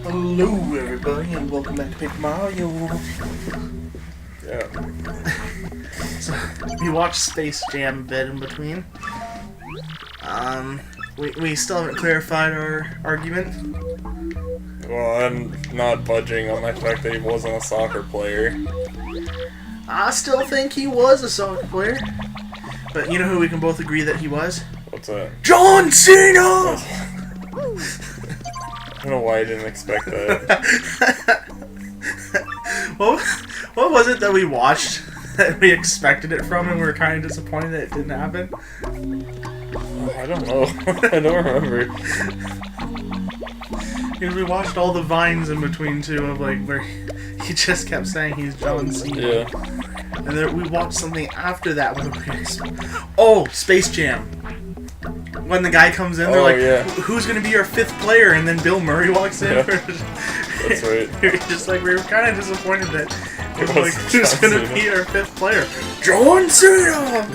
Hello everybody and welcome back to Paper Mario. Yeah. So, we watched Space Jam a bit in between. We still haven't clarified our argument. Well, I'm not budging on the fact that he wasn't a soccer player. I still think he was a soccer player. But you know who we can both agree that he was? What's that? John Cena! I don't know why I didn't expect that. What was it that we watched that we expected it from and we were kind of disappointed that it didn't happen? I don't know. I don't remember. Because we watched all the vines in between too of like where he just kept saying he's John Cena. Yeah. And then we watched something after that with Space Jam. When the guy comes in, they're like, yeah. "Who's gonna be our fifth player?" And then Bill Murray walks in. Yeah. That's right. Just like we were kind of disappointed that it was like, John who's gonna Cena. be our fifth player? John Cena.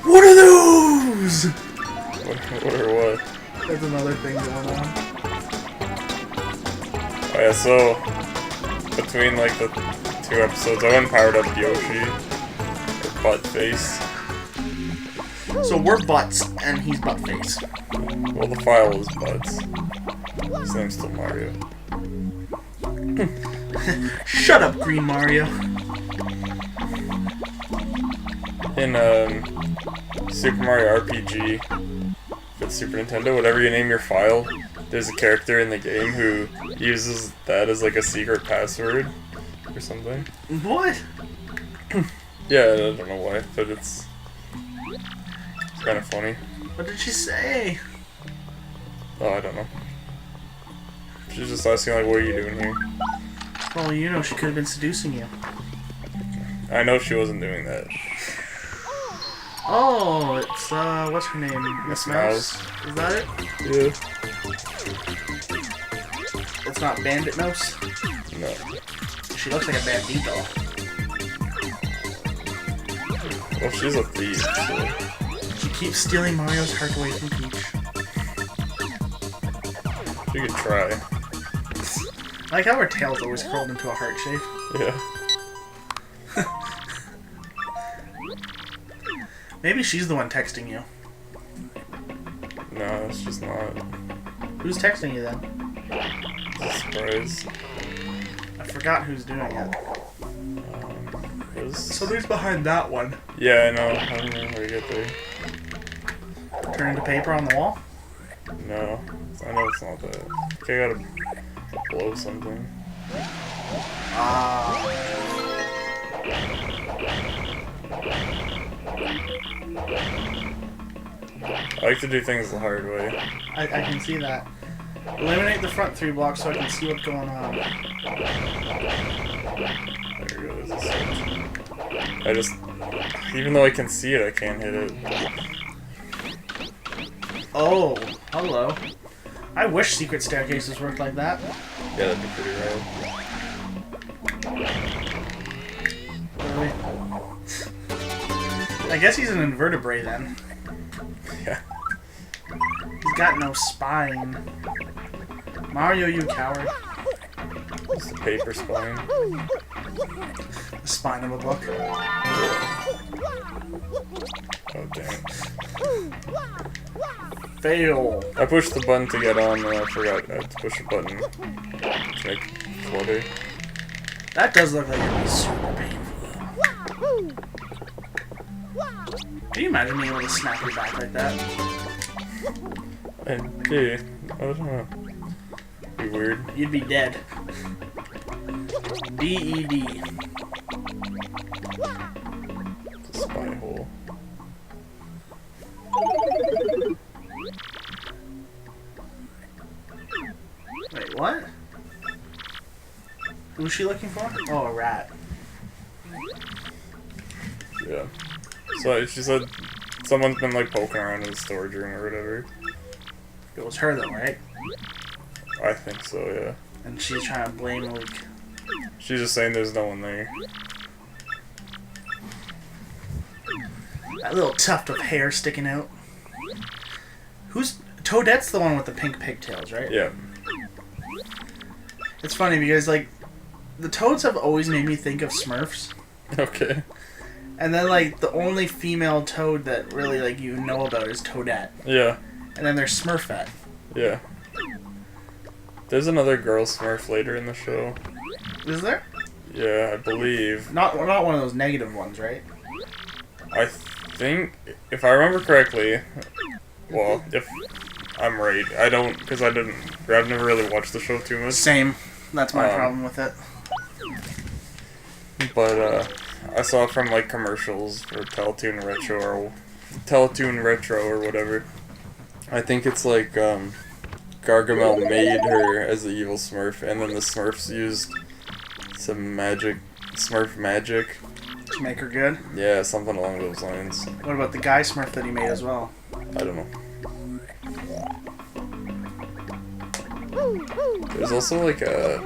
What are those? What or what? There's another thing going on. Oh yeah, so between like the two episodes, I went and powered up Yoshi, or Butt Face. So we're butts, and he's butt face. Well, the file was Butts. His name's still Mario. Shut up, Green Mario. In Super Mario RPG for the Super Nintendo, whatever you name your file, there's a character in the game who uses that as like a secret password or something. What? Yeah, I don't know why, but it's kind of funny. What did she say? Oh, I don't know. She's just asking like, what are you doing here? Well, you know she could have been seducing you. I know she wasn't doing that. Oh, it's, what's her name? Miss Mouse? Is that it? Yeah. It's not Bandit Mouse? No. She looks like a bandito. Well, she's a thief, so... She keeps stealing Mario's heart away from Peach. She could try. I like how her tail's always curled into a heart shape. Yeah. Maybe she's the one texting you. No, it's just not. Who's texting you then? It's a surprise. I forgot who's doing it. So who's behind that one? Yeah, I know. I don't know how to get there. Turn into paper on the wall? No. I know it's not that. Okay, I gotta blow something. I like to do things the hard way. I can see that. Eliminate the front 3 blocks so I can see what's going on. There goes the switch. I just... Even though I can see it, I can't hit it. Oh, hello. I wish secret staircases worked like that. Yeah, that'd be pretty rad. Really? I guess he's an invertebrate then. Yeah. He's got no spine. Mario, you coward. Just a paper spine. The spine of a book. Oh, damn it. Fail. I pushed the button to get on, and I forgot I had to push a button to make flutter. That does look like it'd be super painful. Can you imagine being able to snap your back like that? And, gee, I don't know. Be weird. You'd be dead. D-E-D. It's a spy hole. Wait, what? Who's she looking for? Oh, a rat. Yeah. So she said someone's been like poking around in the storage room or whatever. It was her though, right? I think so, yeah. And she's trying to blame like... She's just saying there's no one there. That little tuft of hair sticking out. Who's Toadette's the one with the pink pigtails, right? Yeah. It's funny because, like, the Toads have always made me think of Smurfs. Okay. And then, like, the only female Toad that really, like, you know about is Toadette. Yeah. And then there's Smurfette. Yeah. There's another girl Smurf later in the show. Is there? Yeah, I believe. Not one of those negative ones, right? I think, if I remember correctly, well, if I'm right, I don't, because I've never really watched the show too much. Same. That's my problem with it. But, I saw it from, like, commercials for Teletoon Retro or whatever. I think it's like, Gargamel made her as the evil Smurf, and then the Smurfs used some Smurf magic. To make her good? Yeah, something along those lines. What about the guy Smurf that he made as well? I don't know. There's also like a...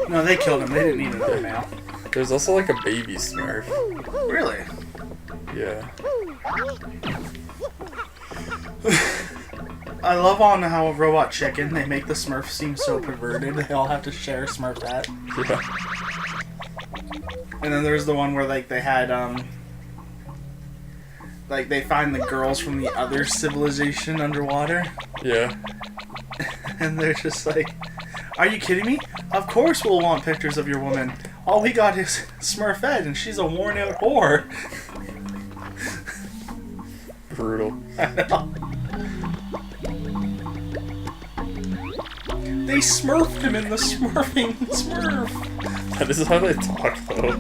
No, they killed him. They didn't need another male. There's also like a baby Smurf. Really? Yeah. I love on how Robot Chicken, they make the Smurfs seem so perverted. They all have to share a Smurf hat. Yeah. And then there's the one where, like, they had, like, they find the girls from the other civilization underwater. Yeah. And they're just like, are you kidding me? Of course we'll want pictures of your woman. All we got is Smurfette, and she's a worn-out whore. Brutal. I know. They smurfed him in the smurfing Smurf. That is how they talk, though.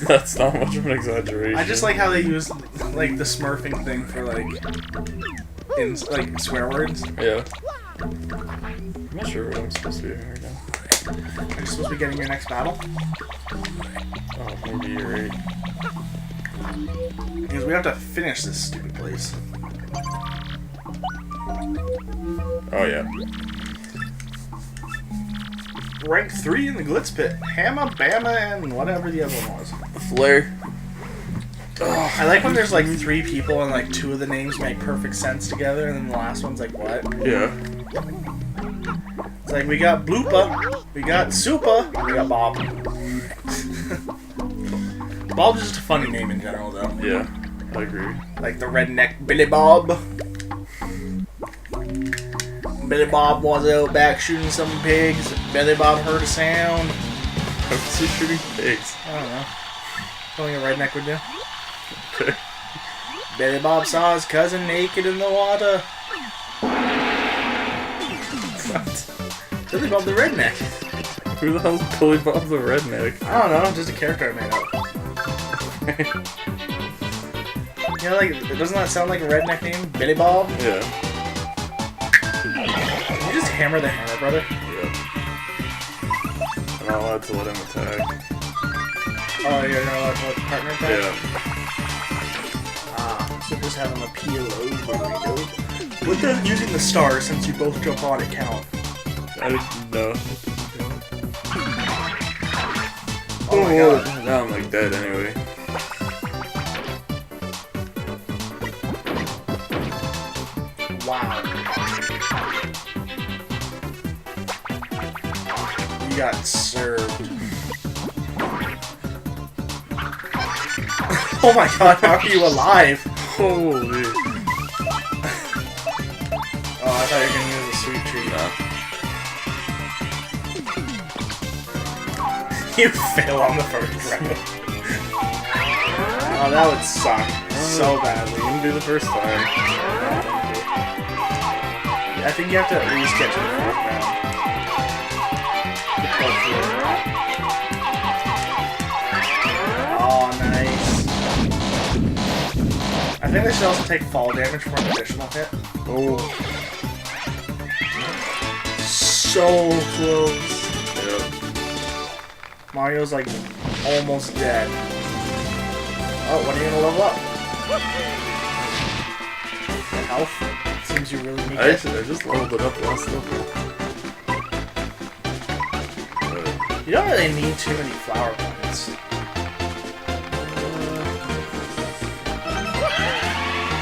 That's not much of an exaggeration. I just like how they use, like, the smurfing thing for, like, in, like, swear words. Yeah. I'm not sure what I'm supposed to be doing right now. Are you supposed to be getting your next battle? Oh, maybe you're right. Because we have to finish this stupid place. Oh, yeah. Rank 3 in the Glitz Pit. Hamma, Bama, and whatever the other one was. Flare. Oh, I like when there's like 3 people and like 2 of the names make perfect sense together, and then the last one's like, what? Yeah. It's like, we got Bloopa, we got Supa, and we got Bob. Bob's just a funny name in general, though. Yeah, I agree. Like the redneck Billy Bob. Billy Bob was out back shooting some pigs. Billy Bob heard a sound. How was he shooting pigs? I don't know. Something a redneck would do. Okay. Billy Bob saw his cousin naked in the water. What? Billy Bob the redneck. Who the hell's Billy Bob the redneck? I don't know, just a character I made up. You know, like, doesn't that sound like a redneck name? Billy Bob? Yeah. Did you just hammer the hammer, brother? Yeah. I'm not allowed to let him attack. Oh, you're not allowed to let the partner attack? Yeah. So just have him appeal over, we go. Would the using the star since you both jump on it count? I didn't know. Oh my god. Now I'm like dead anyway. Wow. You got served. Oh my god, how are you alive? Holy. Oh, I thought you were gonna use a sweet treat. No. You fail on the first round. Oh, that would suck so badly. You didn't do the first time. I think you have to at least get to the fourth round. Oh, nice. I think they should also take fall damage for an additional hit. Oh. So close. Yeah. Mario's like almost dead. Oh, when are you gonna level up? The health? Seems you really need I it. just leveled it up last level. You don't really need too many flower points.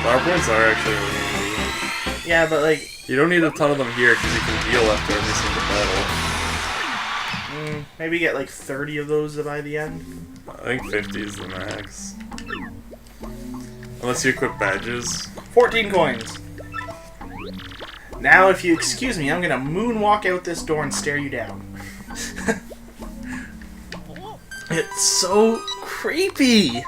Flower points are actually really handy. Yeah, but like... You don't need a ton of them here because you can heal after every single battle. Maybe get like 30 of those by the end. I think 50 is the max. Unless you equip badges. 14 coins. Now, if you excuse me, I'm gonna moonwalk out this door and stare you down. It's so creepy.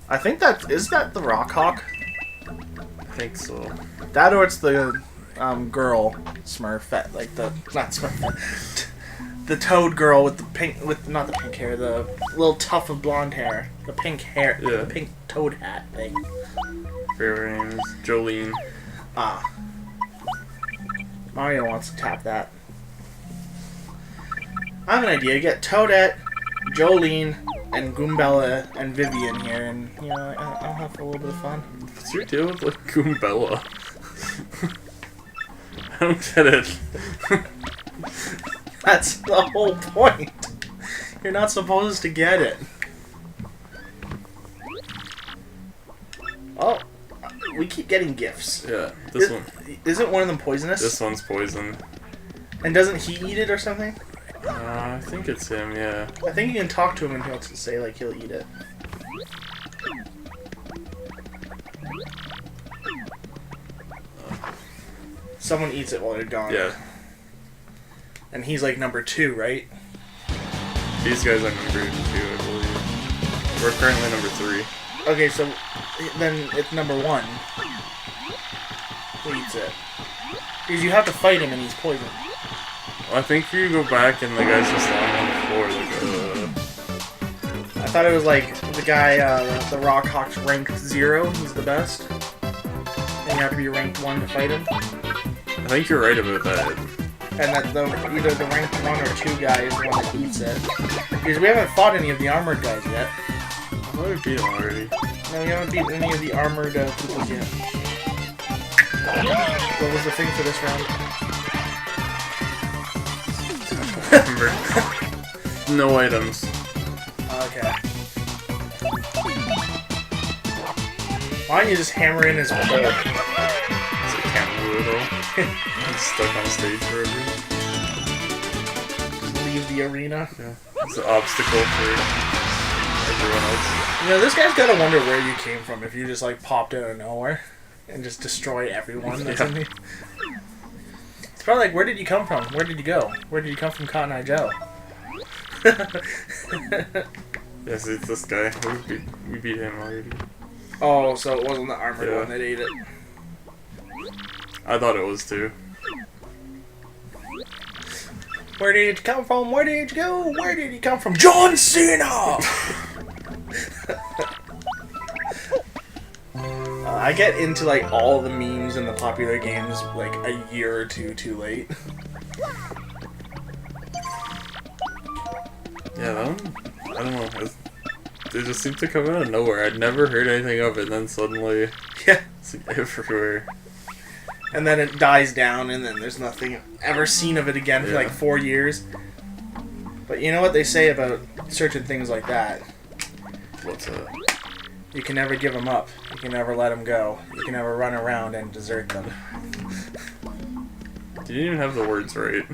I think is that the Rock Hawk? I think so. That or it's the girl Smurfette, like the not Smurfette, the Toad girl with the pink, with not the pink hair, the little tuft of blonde hair, the pink hair, Yeah. the pink toad hat thing. Her name is Jolene. Ah, Mario wants to tap that. I have an idea. Get Toadette, Jolene, and Goombella and Vivian here, and you know I'll have a little bit of fun. What's your deal with like Goombella? I don't get it. That's the whole point. You're not supposed to get it. Oh, we keep getting gifts. Yeah, this one. Isn't one of them poisonous? This one's poison. And doesn't he eat it or something? I think it's him, yeah. I think you can talk to him and he'll say like he'll eat it. Someone eats it while they're gone. Yeah. And he's like number 2, right? These guys are number 2, I believe. We're currently number 3. Okay, so then it's number 1 who eats it. Because you have to fight him and he's poisoned. I think you go back and the guy's just lying on the floor like, I thought it was like the guy, the Rock Hawk's ranked 0, he's the best. And you have to be ranked 1 to fight him. I think you're right about that. And that either the ranked 1 or 2 guy is the one that eats it. Because we haven't fought any of the armored guys yet. I thought we beat him already. No, we haven't beat any of the armored people yet. What was the thing for this round? Remember. No items. Okay. Why don't you just hammer in his pole? So I can't move at all. I'm stuck on stage forever. Just leave the arena. Yeah. It's an obstacle for everyone else. You know, this guy's gotta wonder where you came from if you just like popped out of nowhere and just destroyed everyone that's in the... It's probably like, where did you come from? Where did you go? Where did you come from, Cotton Eye Joe? Yes, it's this guy. We beat him already. Oh, so it wasn't the armored one that ate it. I thought it was too. Where did you come from? Where did you go? Where did you come from? John Cena! I get into like all the memes in the popular games like a year or two too late. Yeah, that one, I don't know. It just seemed to come out of nowhere. I'd never heard anything of it, and then suddenly Yeah. it's everywhere. And then it dies down, and then there's nothing ever seen of it again for like 4 years. But you know what they say about certain things like that? What's that? You can never give them up. You can never let them go. You can never run around and desert them. You didn't even have the words right.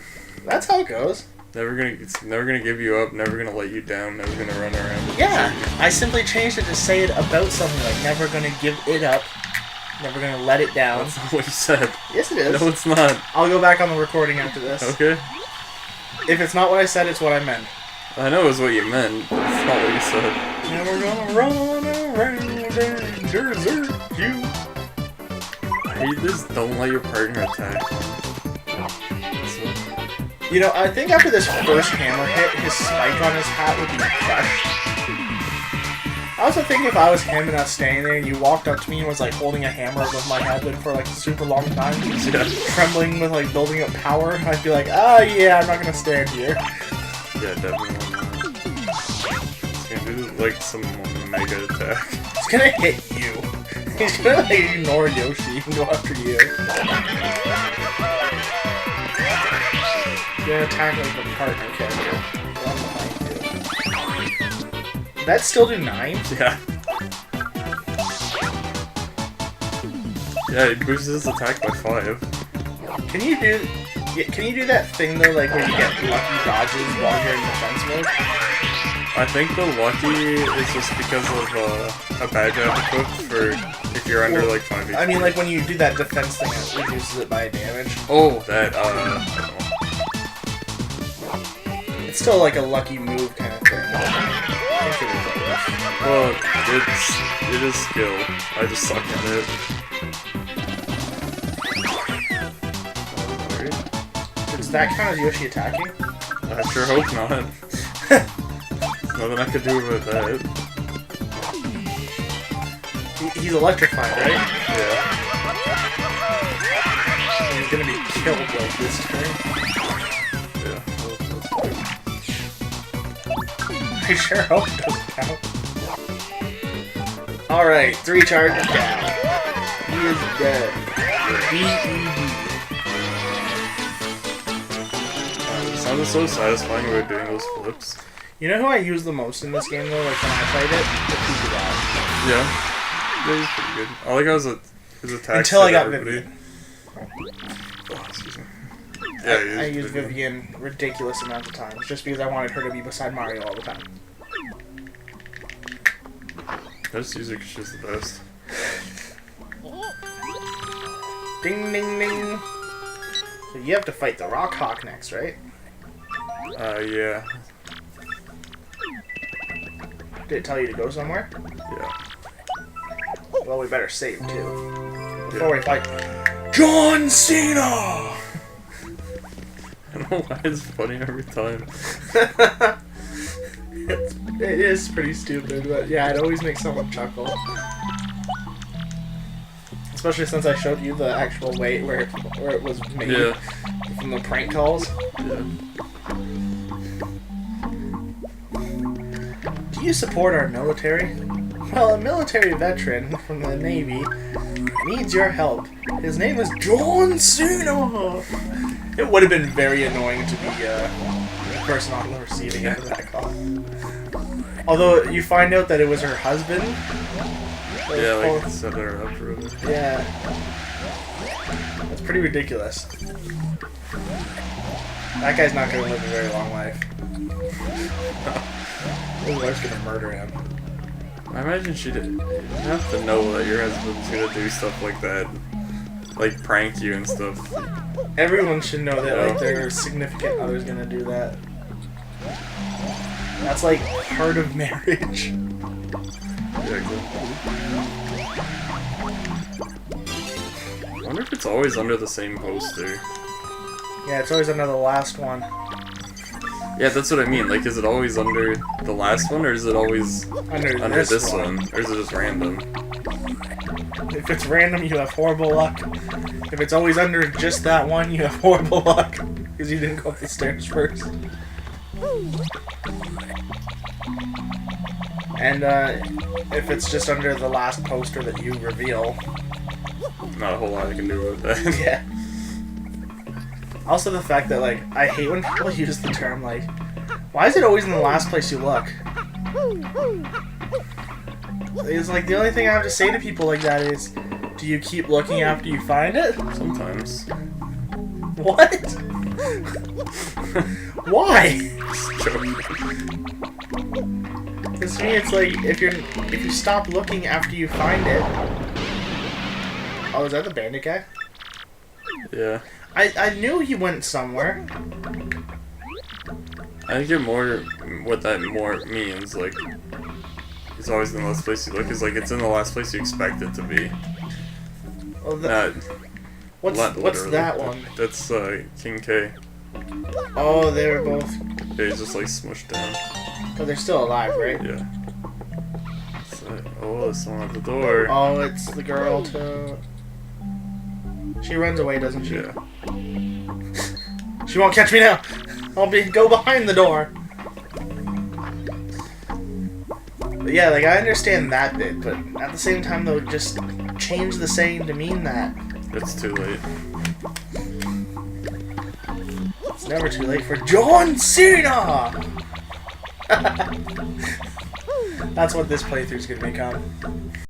That's how it goes. It's never gonna give you up, never gonna let you down, never gonna run around. And Yeah, desert you. I simply changed it to say it about something like never gonna give it up, never gonna let it down. That's not what you said. Yes, it is. No, it's not. I'll go back on the recording after this. Okay. If it's not what I said, it's what I meant. I know it's what you meant, but it's not what you said. Never gonna run around and desert you. I hate this. Don't let your partner attack. You know, I think after this first hammer hit, his spike on his hat would be crushed. I also think if I was him and I was standing there and you walked up to me and was like holding a hammer above my head for like a super long time, trembling with like building up power, I'd be like, oh yeah, I'm not gonna stand here. Yeah, definitely. It's gonna do like some mega attack. It's gonna hit you. He's gonna like ignore Yoshi and go after you. You're gonna attack like the partner character. One behind you. That still do 9? Yeah. Yeah, he boosts his attack by 5. Can you do that thing though, like where you get lucky dodges while you're in defense mode? I think the lucky is just because of a badge I have equipped for if you're under like 5 HP. I mean, like when you do that defense thing, it reduces it by damage. Oh, that, I don't know. It's still like a lucky move kind of thing. Well, it is skill. I just suck at it. Does that count as Yoshi attacking? I sure hope not. Nothing I could do about that. He's electrified, right? Yeah. He's gonna be killed like this turn. Yeah. I sure hope it doesn't count. Alright, 3 charges down. He is dead. B-E-D. It sounded so satisfying when we were doing those flips. You know who I use the most in this game though, like when I played it? The Pika Dog. Yeah. Yeah, he's pretty good. I like how his attacks Until I got everybody. Vivian. Oh, excuse me. Yeah, I used Vivian ridiculous amounts of times, just because I wanted her to be beside Mario all the time. I just use her because she's the best. Ding ding ding! So you have to fight the Rock Hawk next, right? Yeah. Did it tell you to go somewhere? Yeah. Well, we better save too. Before we fight John Cena! I don't know why it's funny every time. It is pretty stupid, but yeah, it always makes someone chuckle. Especially since I showed you the actual way where it was made from the prank calls. Yeah. Do you support our military? Well, a military veteran from the Navy needs your help. His name is John Cena! It would have been very annoying to be the person on the receiving end of that call. Although you find out that it was her husband. Yeah, like set her up for it. Yeah. That's pretty ridiculous. That guy's not gonna live a very long life. His wife's gonna murder him. I imagine you have to know that your husband's gonna do stuff like that. Like prank you and stuff. Everyone should know that like their significant other's gonna do that. That's like part of marriage. Yeah, cool. I wonder if it's always under the same poster. Yeah, it's always under the last one. Yeah, that's what I mean. Like, is it always under the last one, or is it always Under this one? Or is it just random? If it's random, you have horrible luck. If it's always under just that one, you have horrible luck. Because you didn't go up the stairs first. And if it's just under the last poster that you reveal. Not a whole lot I can do about that. Yeah. Also the fact that, like, I hate when people use the term, like, why is it always in the last place you look? It's like, the only thing I have to say to people like that is, do you keep looking after you find it? Sometimes. What? Why? Just joking. Because to me, it's like, if you stop looking after you find it... Oh, is that the bandit guy? Yeah. I knew he went somewhere. I think what that more means, like, it's always in the last place you look, is like, it's in the last place you expect it to be. Well, what's literally. that one? That's, King K. Oh, they were both... Yeah, he's just, like, smushed down. But they're still alive, right? Yeah. Oh, there's someone at the door. Oh, it's the girl too. She runs away, doesn't she? Yeah. She won't catch me now! Go behind the door! But yeah, like, I understand that bit, but at the same time, though, just change the saying to mean that. It's too late. It's never too late for John Cena! That's what this playthrough's gonna become.